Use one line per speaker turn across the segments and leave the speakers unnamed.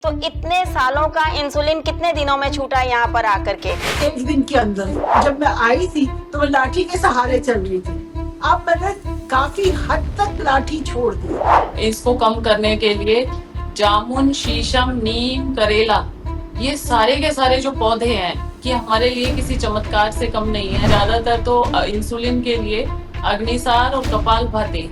तो इतने सालों का इंसुलिन कितने दिनों में छूटा यहाँ पर आकर के?
एक दिन के अंदर। जब मैं आई थी तो मैं लाठी के सहारे चल रही थी। अब मैंने काफी हद तक लाठी छोड़ दी।
इसको कम करने के लिए जामुन, शीशम, नीम, करेला, ये सारे के सारे जो पौधे हैं कि हमारे लिए किसी चमत्कार से कम नहीं है। ज्यादातर तो इंसुलिन के लिए अग्निसार और कपालभाति।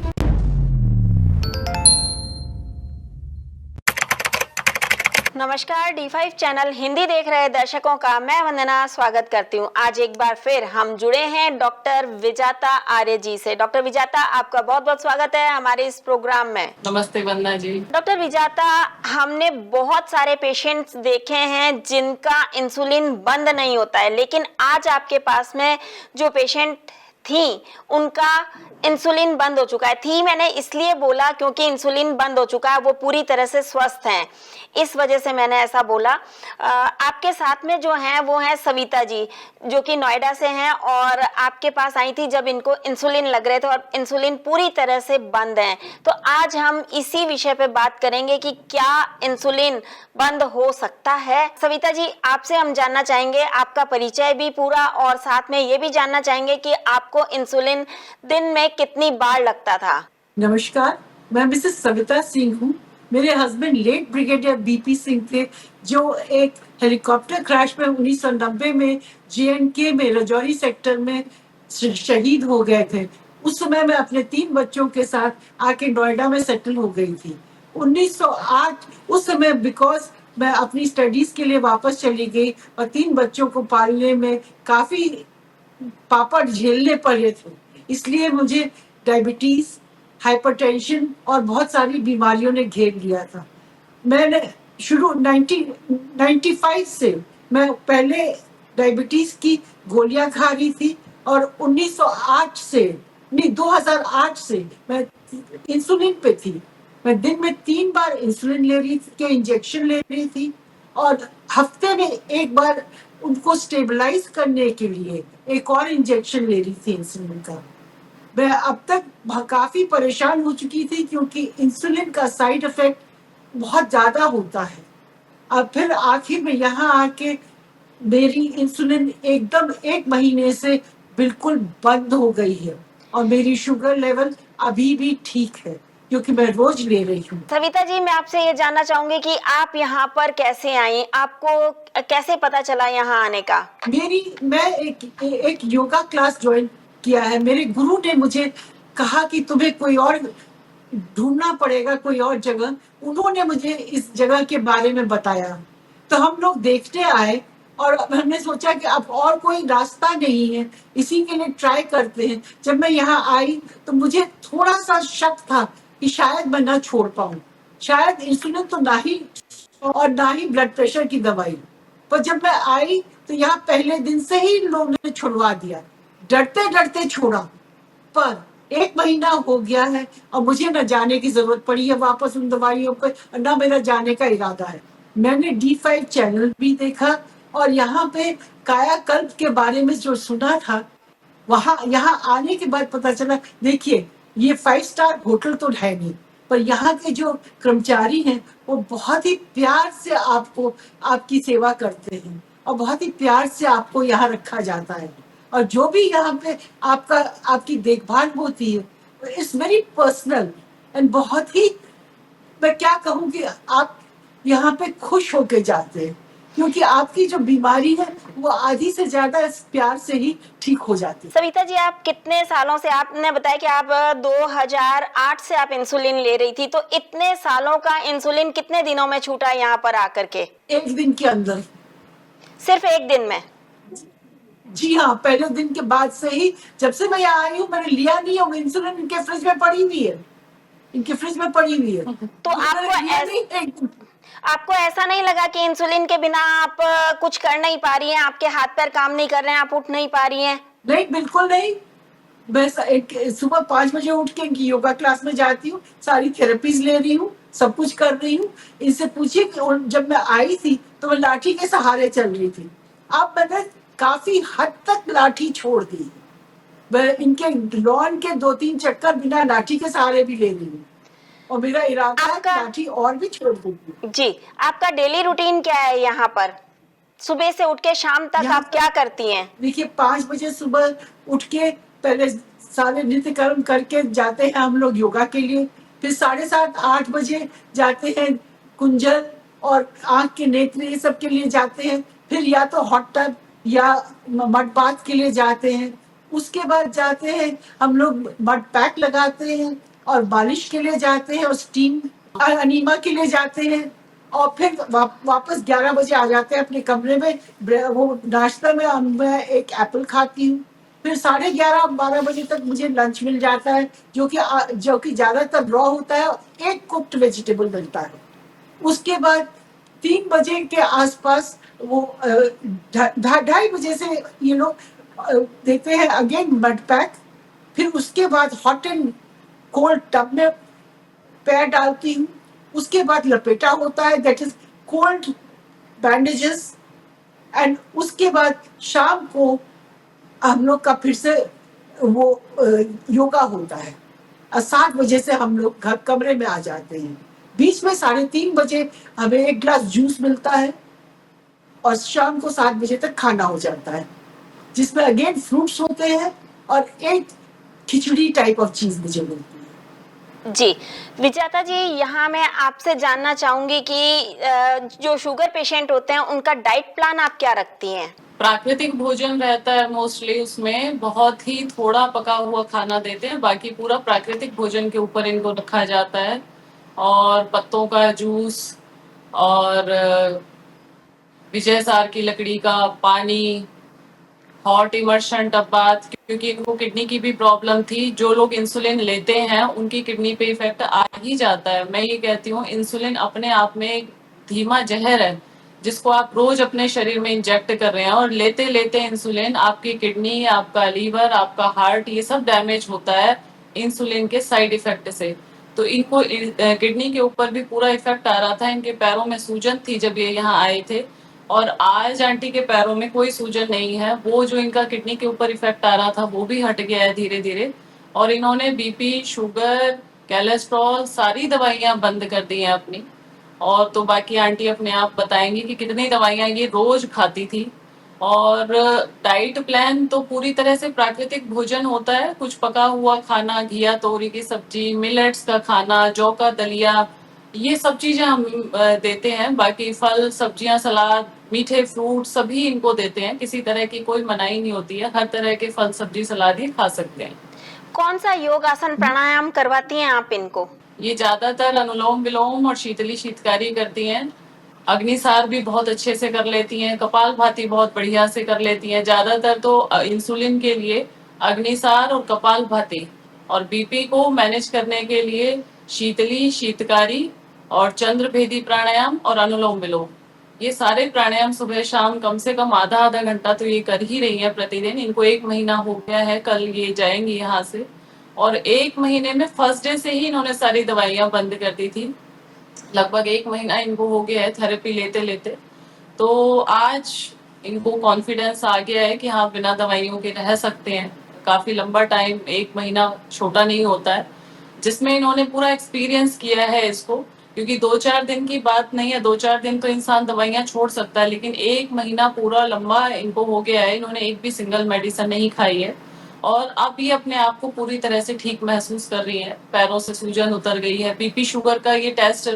नमस्कार, D5 चैनल हिंदी देख रहे दर्शकों का मैं वंदना स्वागत करती हूँ। आज एक बार फिर हम जुड़े हैं डॉक्टर विजाता आर्य जी से। डॉक्टर विजाता, आपका बहुत बहुत स्वागत है हमारे इस प्रोग्राम में।
नमस्ते वंदना जी।
डॉक्टर विजाता, हमने बहुत सारे पेशेंट्स देखे हैं जिनका इंसुलिन बंद नहीं होता है, लेकिन आज आपके पास में जो पेशेंट थी उनका इंसुलिन बंद हो चुका है। थी मैंने इसलिए बोला क्योंकि इंसुलिन बंद हो चुका है, वो पूरी तरह से स्वस्थ हैं, इस वजह से मैंने ऐसा बोला। आपके साथ में जो हैं वो हैं सविता जी, जो कि नोएडा से हैं और आपके पास आई थी जब इनको इंसुलिन लग रहे थे और इंसुलिन पूरी तरह से बंद है। तो आज हम इसी विषय पे बात करेंगे कि क्या इंसुलिन बंद हो सकता है। सविता जी, आपसे हम जानना चाहेंगे आपका परिचय भी पूरा, और साथ में ये भी जानना चाहेंगे कि आपको इंसुलिन दिन में कितनी बार लगता था।
नमस्कार, मैं मिसेस सविता सिंह हूँ। मेरे husband late brigadier BP Singh थे, जो एक हेलीकॉप्टर क्रैश में 1990 में JNK में रजौरी सेक्टर में शहीद हो गए थे। उस समय मैं अपने 3 बच्चों के साथ आके नोएडा में सेटल हो गई थी 1908। उस समय बिकॉज मैं अपनी स्टडीज के लिए वापस चली गई और 3 बच्चों को पालने में काफी पापड़ झेलने पड़े थे, इसलिए मुझे डायबिटीज, हाइपरटेंशन और बहुत सारी बीमारियों ने घेर लिया था। मैंने शुरू 1995 से मैं पहले डायबिटीज की गोलियां खा रही थी और 1908 से नहीं 2008 से मैं इंसुलिन पे थी। मैं दिन में 3 बार इंसुलिन ले रही थी, के इंजेक्शन ले रही थी और हफ्ते में एक बार उनको स्टेबलाइज करने के लिए एक और इंजेक्शन ले रही थी इंसुलिन का। मैं अब तक काफी परेशान हो चुकी थी क्योंकि इंसुलिन का साइड इफेक्ट बहुत ज्यादा होता है। अब फिर आखिर में यहाँ आके मेरी इंसुलिन एकदम 1 महीने से बिल्कुल बंद हो गई है और मेरी शुगर लेवल अभी भी ठीक है क्योंकि मैं रोज ले रही हूँ।
सविता जी, मैं आपसे ये जानना चाहूंगी कि आप यहाँ पर कैसे आई, आपको कैसे पता चला यहाँ आने का?
मैं एक योगा क्लास ज्वाइन किया है। मेरे गुरु ने मुझे कहा कि तुम्हें कोई और ढूंढना पड़ेगा, कोई और जगह। उन्होंने मुझे इस जगह के बारे में बताया, तो हम लोग देखने आए और हमने सोचा कि अब और कोई रास्ता नहीं है, इसी के लिए ट्राई करते हैं। जब मैं यहाँ आई तो मुझे थोड़ा सा शक था कि शायद मैं ना छोड़ पाऊं, शायद इंसुलिन तो ना ही और ना ही ब्लड प्रेशर की दवाई। पर जब मैं आई तो यहाँ पहले दिन से ही लोगों ने छुड़वा दिया, डरते डरते छोड़ा। पर 1 महीना हो गया है और मुझे न जाने की जरूरत पड़ी है वापस उन दवाइयों पे, न मेरा जाने का इरादा है। मैंने D5 चैनल भी देखा और यहाँ पे कायाकल्प के बारे में जो सुना था, यहाँ आने के बाद पता चला, देखिए ये 5 स्टार होटल तो है नहीं, पर यहाँ के जो कर्मचारी हैं वो बहुत ही प्यार से आपको आपकी सेवा करते हैं और बहुत ही प्यार से आपको यहाँ रखा जाता है। और जो भी यहाँ पे आपकी देखभाल होती है इट्स वेरी पर्सनल एंड बहुत ही, मैं क्या कहूँ कि आप यहाँ पे खुश होके जाते हैं क्योंकि आपकी जो बीमारी है वो आधी से ज्यादा इस प्यार से ही ठीक हो जाती है।
सविता जी, आप कितने सालों से, आपने बताया कि आप 2008 से आप इंसुलिन ले रही थी, तो इतने सालों का इंसुलिन कितने दिनों में छूटा यहाँ पर आकर के?
1 दिन के अंदर।
सिर्फ 1 दिन में?
जी हाँ, पहले दिन के बाद से ही, जब से मैं यहाँ आई हूँ मैंने लिया नहीं है। इंसुलिन इनके फ्रिज में पड़ी हुई है, इनके फ्रिज में पड़ी हुई है।
तो आपको ऐसा नहीं लगा कि इंसुलिन के बिना आप कुछ कर नहीं पा रही हैं, आपके हाथ पैर काम नहीं कर रहे हैं, आप उठ नहीं पा रही हैं?
नहीं, बिल्कुल नहीं। मैं सुबह 5 बजे उठ के इनकी योगा क्लास में जाती हूँ, सारी थेरेपीज ले रही हूँ, सब कुछ कर रही हूँ। इनसे पूछिए कि जब मैं आई थी तो मैं लाठी के सहारे चल रही थी। अब मैंने काफी हद तक लाठी छोड़ दी। मैं इनके लॉन के 2-3 चक्कर बिना लाठी के सहारे भी ले रही हूँ। और मेरा इरादा है
आपका-
लाठी और भी छोड़ दूंगी।
जी, आपका डेली रूटीन क्या है यहाँ पर? सुबह से उठ के शाम तक
यहाँ
आप
पर-
क्या करती हैं?
देखिए 5 बजे सुबह उठ के पहले सारे नित्य कर्म करके जाते हैं हम लोग योगा के लिए। फिर 7:30-8 बजे जाते हैं कुंजल और आंख के नेत्र ये सब के लिए जाते हैं। फिर या तो हॉट टब या मड बाथ के लिए जाते हैं। उसके बाद जाते हैं हम लोग मड पैक लगाते हैं और मालिश के लिए जाते हैं और स्टीम अनीमा के लिए जाते हैं। और फिर वापस 11 बजे आ जाते हैं अपने कमरे में। वो नाश्ता में मैं एक एप्पल खाती हूँ। फिर 11:30-12 बजे तक मुझे लंच मिल जाता है जो कि ज्यादातर रॉ होता है। एक कुक्ड वेजिटेबल मिलता है। उसके बाद 3 बजे के आसपास वो 2:30 बजे से ये लोग देते हैं अगेन मड पैक। फिर उसके बाद हॉट एंड कोल्ड टब में पैर डालती हूँ। उसके बाद लपेटा होता है, that is cold bandages. And उसके बाद शाम को हम लोग का फिर से वो योगा होता है। 7 बजे से हम लोग घर कमरे में आ जाते हैं। बीच में 3:30 बजे हमें एक ग्लास जूस मिलता है और शाम को 7 बजे तक खाना हो जाता है जिसमें अगेन फ्रूट्स होते हैं और एक खिचड़ी टाइप ऑफ चीज मुझे मिलती है।
जी, विजेता जी, यहाँ मैं आपसे जानना चाहूंगी कि जो शुगर पेशेंट होते हैं उनका डाइट प्लान आप क्या रखती हैं?
प्राकृतिक भोजन रहता है मोस्टली, उसमें बहुत ही थोड़ा पका हुआ खाना देते हैं, बाकी पूरा प्राकृतिक भोजन के ऊपर इनको रखा जाता है। और पत्तों का जूस और विजय सार की लकड़ी का पानी, हॉट इमर्शन टब बाथ, क्योंकि इनको किडनी की भी प्रॉब्लम थी। जो लोग इंसुलिन लेते हैं उनकी किडनी पे इफेक्ट आ ही जाता है। मैं ये कहती हूँ इंसुलिन अपने आप में एक धीमा जहर है जिसको आप रोज अपने शरीर में इंजेक्ट कर रहे हैं, और लेते लेते इंसुलिन आपकी किडनी, आपका लीवर, आपका हार्ट, ये सब डैमेज होता है इंसुलिन के साइड इफेक्ट से। तो इनको किडनी के ऊपर भी पूरा इफेक्ट आ रहा था। इनके पैरों में सूजन थी जब ये यहाँ आए थे, और आज आंटी के पैरों में कोई सूजन नहीं है। वो जो इनका किडनी के ऊपर इफेक्ट आ रहा था वो भी हट गया है धीरे धीरे। और इन्होंने बीपी, शुगर, कोलेस्ट्रॉल सारी दवाइयां बंद कर दी हैं अपनी। और तो बाकी आंटी अपने आप बताएंगी कि कितनी दवाइयां ये रोज खाती थी। और डाइट प्लान तो पूरी तरह से प्राकृतिक भोजन होता है। कुछ पका हुआ खाना, घिया तोरी की सब्जी, मिलेट्स का खाना, जौ का दलिया, ये सब चीजें हम देते हैं। बाकी फल, सब्जियां, सलाद, मीठे फ्रूट सभी इनको देते हैं। किसी तरह की कोई मनाही नहीं होती है, हर तरह के फल, सब्जी, सलाद ही खा सकते हैं।
कौन सा योग आसन प्राणायाम करवाती हैं आप इनको?
ये ज्यादातर अनुलोम विलोम और शीतली शीतकारी करती हैं। अग्निसार भी बहुत अच्छे से कर लेती हैं, कपाल भाती बहुत बढ़िया से कर लेती हैं। ज्यादातर तो इंसुलिन के लिए अग्निसार और कपाल भाती, और बीपी को मैनेज करने के लिए शीतली, शीतकारी और चंद्र भेदी प्राणायाम और अनुलोम विलोम, ये सारे प्राणायाम सुबह शाम कम से कम आधा आधा घंटा तो ये कर ही रही है प्रतिदिन। इनको 1 महीना हो गया है, कल ये जाएंगी यहाँ से। और 1 महीने में फर्स्ट डे से ही इन्होंने सारी दवाइयां बंद कर दी थी। लगभग 1 महीना इनको हो गया है थेरेपी लेते लेते। तो आज इनको कॉन्फिडेंस आ गया है कि हाँ बिना दवाइयों के रह सकते हैं। काफी लंबा टाइम, 1 महीना छोटा नहीं होता है, जिसमें इन्होंने पूरा एक्सपीरियंस किया है इसको। क्योंकि 2-4 दिन की बात नहीं है, 2-4 दिन तो इंसान दवाइयां छोड़ सकता है, लेकिन 1 महीना पूरा लंबा इनको हो गया है। इन्होंने एक भी सिंगल मेडिसिन नहीं खाई है, और अब ये अपने आप को पूरी तरह से ठीक महसूस कर रही है। पैरों से सूजन उतर गई है। बीपी शुगर का ये टेस्ट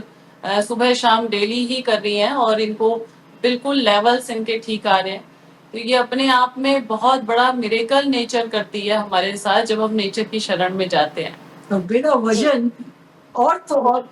सुबह शाम डेली ही कर रही हैं, और इनको बिल्कुल लेवल्स इनके ठीक आ रहे हैं। तो ये अपने आप में बहुत बड़ा मिरेकल नेचर करती है हमारे साथ जब हम नेचर की शरण में जाते हैं।
तो बिना वजन और तो और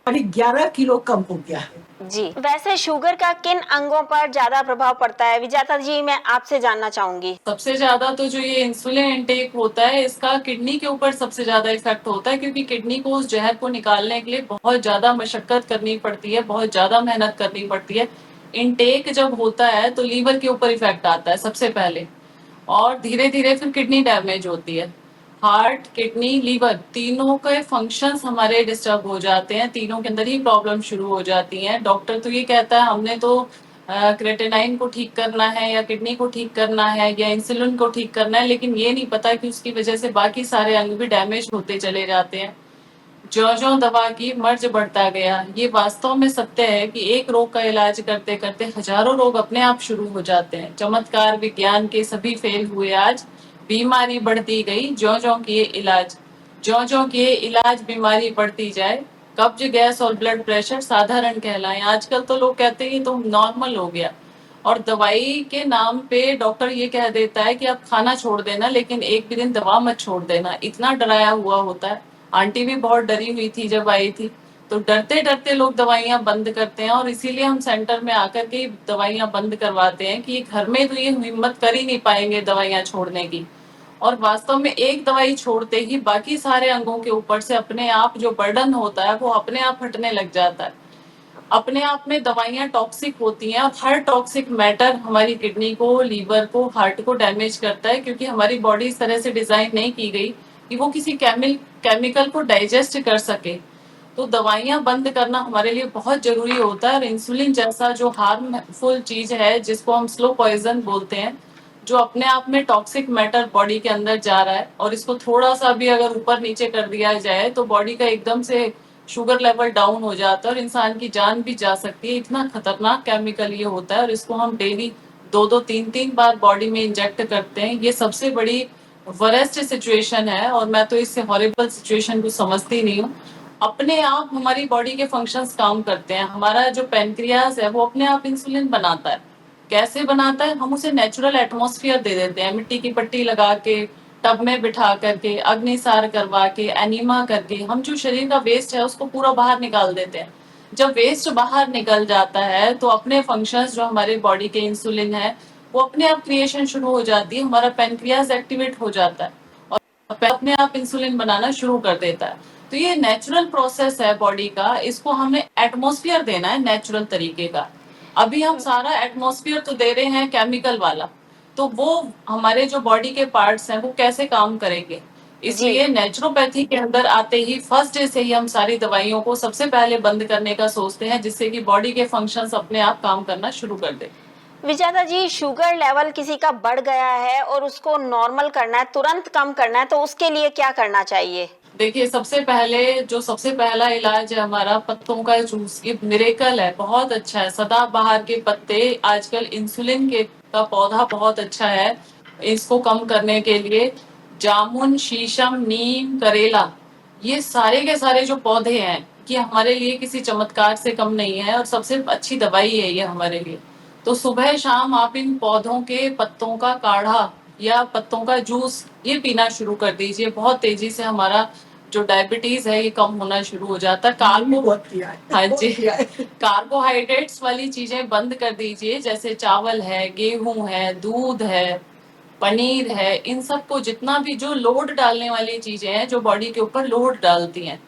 11 किलो कम हो गया है।
जी, वैसे शुगर का किन अंगों पर ज्यादा प्रभाव पड़ता है? विजेता जी, मैं आपसे जानना चाहूंगी।
सबसे ज्यादा तो जो ये इंसुलिन इनटेक होता है इसका किडनी के ऊपर सबसे ज्यादा इफेक्ट होता है, क्योंकि किडनी को उस जहर को निकालने के लिए बहुत ज्यादा मशक्कत करनी पड़ती है, बहुत ज्यादा मेहनत करनी पड़ती है। इनटेक जब होता है तो लीवर के ऊपर इफेक्ट आता है सबसे पहले, और धीरे धीरे फिर किडनी डैमेज होती है। हार्ट, किडनी, लीवर, तीनों के फंक्शंस हमारे डिस्टर्ब हो जाते हैं। तीनों के अंदर ही प्रॉब्लम शुरू हो जाती हैं। डॉक्टर तो ये कहता है हमने तो क्रेटेनाइन को ठीक करना है, या किडनी को ठीक करना है, या इंसुलिन को ठीक करना है, लेकिन ये नहीं पता कि उसकी वजह से बाकी सारे अंग भी डैमेज होते चले जाते हैं। ज्यो ज्यो दवा की मर्ज बढ़ता गया। ये वास्तव में सत्य है कि एक रोग का इलाज करते करते हजारों रोग अपने आप शुरू हो जाते हैं। चमत्कार विज्ञान के सभी फेल हुए आज, बीमारी बढ़ती गई ज्यो ज्यो किए इलाज। ज्यो ज्यो किए इलाज बीमारी बढ़ती जाए, कब्ज गैस और ब्लड प्रेशर साधारण कहलाएं। आजकल तो लोग कहते हैं ये तो नॉर्मल हो गया, और दवाई के नाम पे डॉक्टर ये कह देता है कि आप खाना छोड़ देना, लेकिन एक भी दिन दवा मत छोड़ देना। इतना डराया हुआ होता है। आंटी भी बहुत डरी हुई थी जब आई थी, तो डरते डरते लोग दवाइयां बंद करते हैं, और इसीलिए हम सेंटर में आकर के दवाइयां बंद करवाते हैं कि घर में तो ये हिम्मत कर ही नहीं पाएंगे दवाइयां छोड़ने की। और वास्तव में एक दवाई छोड़ते ही बाकी सारे अंगों के ऊपर से अपने आप जो बर्डन होता है वो अपने आप हटने लग जाता है। अपने आप में दवाइयां टॉक्सिक होती हैं, और हर टॉक्सिक मैटर हमारी किडनी को, लीवर को, हार्ट को डैमेज करता है, क्योंकि हमारी बॉडी इस तरह से डिजाइन नहीं की गई कि वो किसी केमिकल को डाइजेस्ट कर सके। तो दवाइयां बंद करना हमारे लिए बहुत जरूरी होता है। और इंसुलिन जैसा जो हार्मफुल चीज है, जिसको हम स्लो पॉइजन बोलते हैं, जो अपने आप में टॉक्सिक मैटर बॉडी के अंदर जा रहा है, और इसको थोड़ा सा भी अगर ऊपर नीचे कर दिया जाए तो बॉडी का एकदम से शुगर लेवल डाउन हो जाता है और इंसान की जान भी जा सकती है। इतना खतरनाक केमिकल ये होता है, और इसको हम डेली 2-2, 3-3 बार बॉडी में इंजेक्ट करते हैं। ये सबसे बड़ी वरेस्ट सिचुएशन है, और मैं तो इससे हॉरिबल सिचुएशन को समझती नहीं हूँ। अपने आप हमारी बॉडी के फंक्शंस काम करते हैं। हमारा जो पेनक्रियाज है वो अपने आप इंसुलिन बनाता है। कैसे बनाता है? हम उसे नेचुरल एटमॉस्फेयर दे देते हैं, मिट्टी की पट्टी लगा के, टब में बिठा करके, अग्निसार करवा के, एनीमा करके हम जो शरीर का वेस्ट है उसको पूरा बाहर निकाल देते हैं। जब वेस्ट बाहर निकल जाता है तो अपने फंक्शंस जो हमारे बॉडी के इंसुलिन है वो अपने आप क्रिएशन शुरू हो जाती है। हमारा पेनक्रियाज एक्टिवेट हो जाता है और अपने आप इंसुलिन बनाना शुरू कर देता है। तो ये नेचुरल प्रोसेस है बॉडी का, इसको हमें एटमॉस्फेयर देना है नेचुरल तरीके का। अभी हम सारा एटमॉस्फेयर तो दे रहे हैं केमिकल वाला, तो वो हमारे जो बॉडी के पार्ट्स हैं वो कैसे काम करेंगे। इसलिए नेचुरोपैथी के अंदर आते ही फर्स्ट डे से ही हम सारी दवाइयों को सबसे पहले बंद करने का सोचते हैं, जिससे कि बॉडी के फंक्शंस अपने आप काम करना शुरू कर दे।
विजेता जी, शुगर लेवल किसी का बढ़ गया है और उसको नॉर्मल करना है, तुरंत कम करना है, तो उसके लिए क्या करना चाहिए?
देखिए, सबसे पहला इलाज है हमारा पत्तों का जूस। ये मिरेकल है, बहुत अच्छा है। सदाबहार के पत्ते, आजकल इंसुलिन के का पौधा बहुत अच्छा है इसको कम करने के लिए। जामुन, शीशम, नीम, करेला, ये सारे के सारे जो पौधे हैं कि हमारे लिए किसी चमत्कार से कम नहीं है, और सबसे अच्छी दवाई है ये हमारे लिए। तो सुबह शाम आप इन पौधों के पत्तों का काढ़ा या पत्तों का जूस ये पीना शुरू कर दीजिए। बहुत तेजी से हमारा जो डायबिटीज है ये कम होना शुरू हो जाता है। हाँ जी, कार्बोहाइड्रेट्स वाली चीजें बंद कर दीजिए, जैसे चावल है, गेहूं है, दूध है, पनीर है। इन सबको जितना भी जो लोड डालने वाली चीजें हैं, जो बॉडी के ऊपर लोड डालती हैं,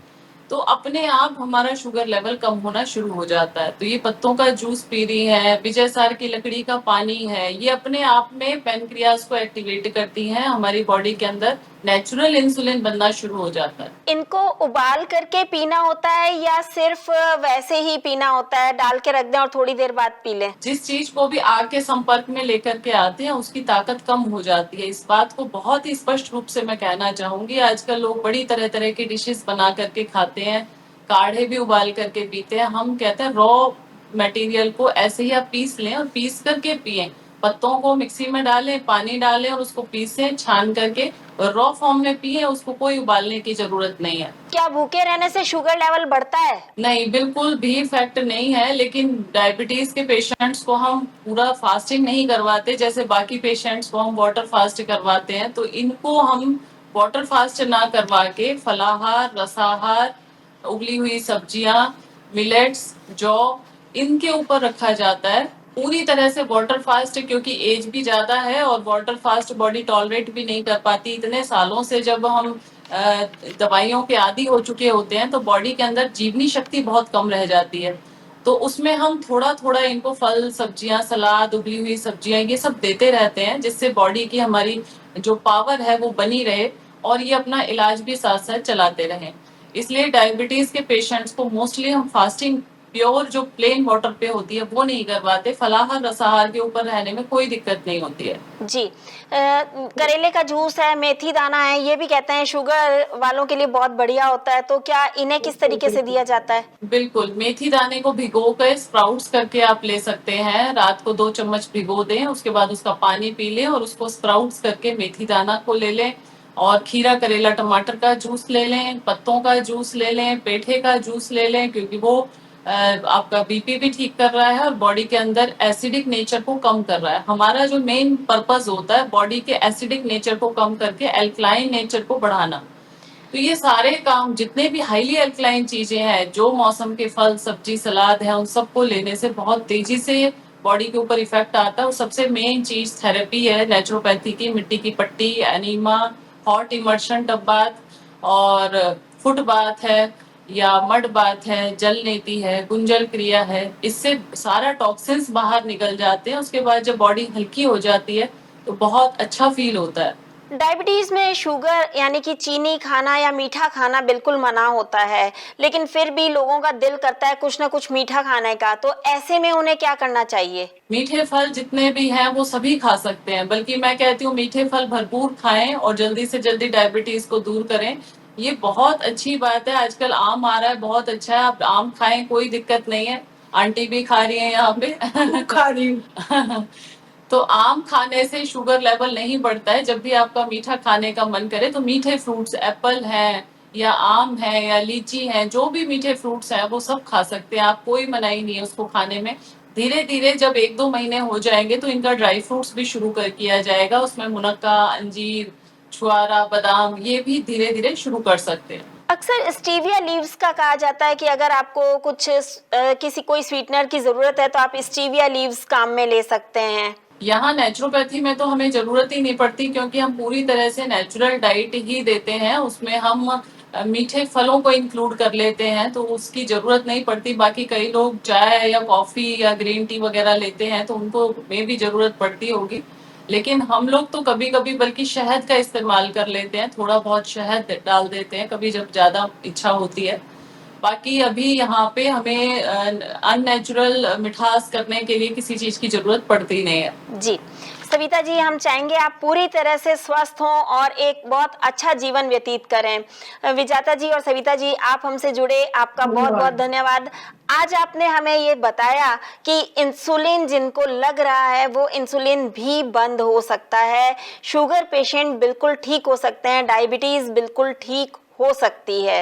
तो अपने आप हमारा शुगर लेवल कम होना शुरू हो जाता है। तो ये पत्तों का जूस पी रही है, विजय सार की लकड़ी का पानी है, ये अपने आप में पेनक्रियाज को एक्टिवेट करती हैं। हमारी बॉडी के अंदर नेचुरल इंसुलिन बनना शुरू हो जाता है।
इनको उबाल करके पीना होता है या सिर्फ वैसे ही पीना होता है, डाल के रख दें और थोड़ी देर बाद पी लें?
जिस चीज को भी आग के संपर्क में लेकर के आते हैं उसकी ताकत कम हो जाती है। इस बात को बहुत ही स्पष्ट रूप से मैं कहना चाहूंगी। आजकल लोग बड़ी तरह तरह की डिशेस बना करके खाते हैं, काढ़े भी उबाल करके पीते हैं। हम कहते हैं रॉ मटेरियल को ऐसे ही आप पीस लें और पीस करके पिए। पत्तों को मिक्सी में डालें, पानी डालें और उसको पीसें, छान करके रॉ फॉर्म में पिए। उसको कोई उबालने की जरूरत नहीं है।
क्या भूखे रहने से शुगर लेवल बढ़ता है?
नहीं, बिल्कुल भी इफेक्ट नहीं है। लेकिन डायबिटीज के पेशेंट्स को हम पूरा फास्टिंग नहीं करवाते, जैसे बाकी पेशेंट्स को हम वाटर फास्ट करवाते हैं। तो इनको हम वाटर फास्ट ना करवा के फलाहार, रसाहार, उबली हुई सब्जियां, मिलेट्स, जौ, इनके ऊपर रखा जाता है पूरी तरह से वाटर फास्ट। क्योंकि एज भी ज्यादा है और वाटर फास्ट बॉडी टॉलरेट भी नहीं कर पाती। इतने सालों से जब हम दवाइयों के आदी हो चुके होते हैं तो बॉडी के अंदर जीवनी शक्ति बहुत कम रह जाती है। तो उसमें हम थोड़ा थोड़ा इनको फल, सब्जियां, सलाद, उबली हुई सब्जियां, ये सब देते रहते हैं, जिससे बॉडी की हमारी जो पावर है वो बनी रहे और ये अपना इलाज भी साथ साथ चलाते रहें। इसलिए डायबिटीज के पेशेंट्स को मोस्टली हम फास्टिंग प्योर जो प्लेन वाटर पे होती है वो नहीं करवाते। फलाहार रसाहार के ऊपर रहने में कोई दिक्कत नहीं होती है।
जी करेले का जूस है, मेथी दाना है, ये भी कहते हैं शुगर वालों के लिए बहुत बढ़िया होता है, तो क्या इन्हें किस तरीके से दिया जाता है?
बिल्कुल, मेथी दाने को भिगो कर स्प्राउट्स करके आप ले सकते हैं। रात को 2 चम्मच भिगो दें, उसके बाद उसका पानी पी लें और उसको स्प्राउट्स करके मेथी दाना को ले लें। और खीरा, करेला, टमाटर का जूस ले लें, पत्तों का जूस ले लें, पेठे का जूस ले लें, क्योंकि वो आपका बीपी भी ठीक कर रहा है और बॉडी के अंदर एसिडिक नेचर को कम कर रहा है। हमारा जो मेन पर्पस होता है बॉडी के एसिडिक नेचर को कम करके एल्कलाइन नेचर को बढ़ाना। तो ये सारे काम जितने भी हाईली एल्कलाइन चीजें हैं, जो मौसम के फल, सब्जी, सलाद है, उन सबको लेने से बहुत तेजी से बॉडी के ऊपर इफेक्ट आता है। और सबसे मेन चीज थेरेपी है नेचुरोपैथी की, मिट्टी की पट्टी, enema, hot immersion tub bath और फुट बाथ है या मड बाथ है, जल नीति है, गुंजल क्रिया है। इससे सारा टॉक्सिन्स बाहर निकल जाते हैं। उसके बाद जब बॉडी हल्की हो जाती है तो बहुत अच्छा फील होता है।
डायबिटीज में शुगर यानी कि चीनी खाना या मीठा खाना बिल्कुल मना होता है, लेकिन फिर भी लोगों का दिल करता है कुछ ना कुछ मीठा खाने का, तो ऐसे में उन्हें क्या करना चाहिए?
मीठे फल जितने भी हैं वो सभी खा सकते हैं, बल्कि मैं कहती हूँ मीठे फल भरपूर खाएं और जल्दी से जल्दी डायबिटीज को दूर करें। ये बहुत अच्छी बात है। आजकल आम आ रहा है, बहुत अच्छा है, आप आम खाएं, कोई दिक्कत नहीं है। आंटी भी खा रही है यहाँ पे
खा रही हूँ।
तो आम खाने से शुगर लेवल नहीं बढ़ता है। जब भी आपका मीठा खाने का मन करे तो मीठे फ्रूट्स, एप्पल है या आम है या लीची है, जो भी मीठे फ्रूट्स हैं वो सब खा सकते हैं आप, कोई मनाही नहीं है उसको खाने में। धीरे धीरे जब 1-2 महीने हो जाएंगे तो इनका ड्राई फ्रूट्स भी शुरू कर किया जाएगा। उसमें मुनक्का, अंजीर, छुआरा, बादाम, ये भी धीरे धीरे शुरू कर सकते हैं।
अक्सर स्टीविया लीव्स का कहा जाता है कि अगर आपको कुछ किसी कोई स्वीटनर की जरूरत है तो आप स्टीविया लीव्स काम में ले सकते हैं।
यहाँ नेचुरोपैथी में तो हमें जरूरत ही नहीं पड़ती, क्योंकि हम पूरी तरह से नेचुरल डाइट ही देते हैं। उसमें हम मीठे फलों को इंक्लूड कर लेते हैं, तो उसकी जरूरत नहीं पड़ती। बाकी कई लोग चाय या कॉफी या ग्रीन टी वगैरह लेते हैं तो उनको में भी जरूरत पड़ती होगी, लेकिन हम लोग तो कभी कभी बल्कि शहद का इस्तेमाल कर लेते हैं, थोड़ा बहुत शहद डाल देते हैं कभी जब ज्यादा इच्छा होती है। बाकी अभी यहाँ पे हमें अननेचुरल मिठास करने के लिए किसी चीज की जरूरत पड़ती नहीं है।
जी सविता जी, हम चाहेंगे आप पूरी तरह से स्वस्थ हों और एक बहुत अच्छा जीवन व्यतीत करें। विजाता जी और सविता जी, आप हमसे जुड़े, आपका बहुत बहुत धन्यवाद। आज आपने हमें ये बताया कि इंसुलिन जिनको लग रहा है वो इंसुलिन भी बंद हो सकता है, शुगर पेशेंट बिल्कुल ठीक हो सकते हैं, डायबिटीज बिल्कुल ठीक हो सकती है।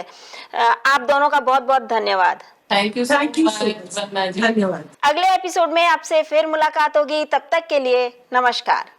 आप दोनों का बहुत बहुत धन्यवाद।
Thank you so much.
धन्यवाद।
अगले एपिसोड में आपसे फिर मुलाकात होगी, तब तक के लिए नमस्कार।